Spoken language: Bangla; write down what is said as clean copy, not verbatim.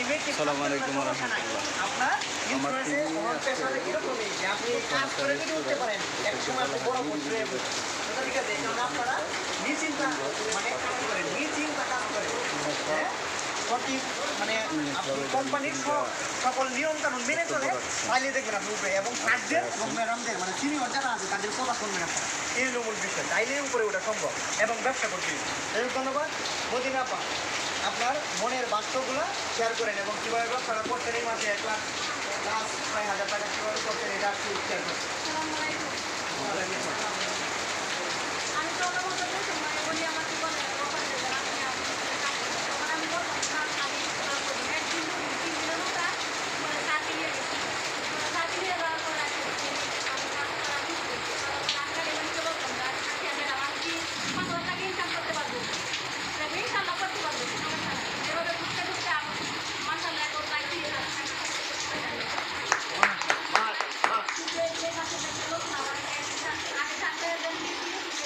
আসসালামু আলাইকুম ওয়া রাহমাতুল্লাহ। আপনার ইনফ্লুয়েন্সে ওর পেশাটা এরকমই যে আপনি কাজ করে যদি উঠতে পারেন এক সময় আপনি বড় করতে ঠিক আছে। কারণ আপনারা নিশ্চিন্তা মানে কাজ করেন, নিশ্চিন্তা কাজ করেন, হ্যাঁ সঠিক মানে আপনি কোম্পানির সকল নিয়ম কানুন মেনে চলে তাহলে দেখবেন আপনি উপরে এবং কাজদের এবং ম্যাডামদের মানে সিনিয়র যারা আছে তাদের কথা শুনবেন আপনারা। এই হলো মূল বিষয়, তাইলে উপরে ওঠা সম্ভব এবং ব্যবসা করতে। ধন্যবাদ মদিনা আপা, আপনার মনের বাস্তবগুলো শেয়ার করেন এবং কীভাবে ব্যবসাটা করছেন এই মাসে 1 লাখ প্লাস 6,000 টাকা কীভাবে করছেন এটা একটু শেয়ার করছেন।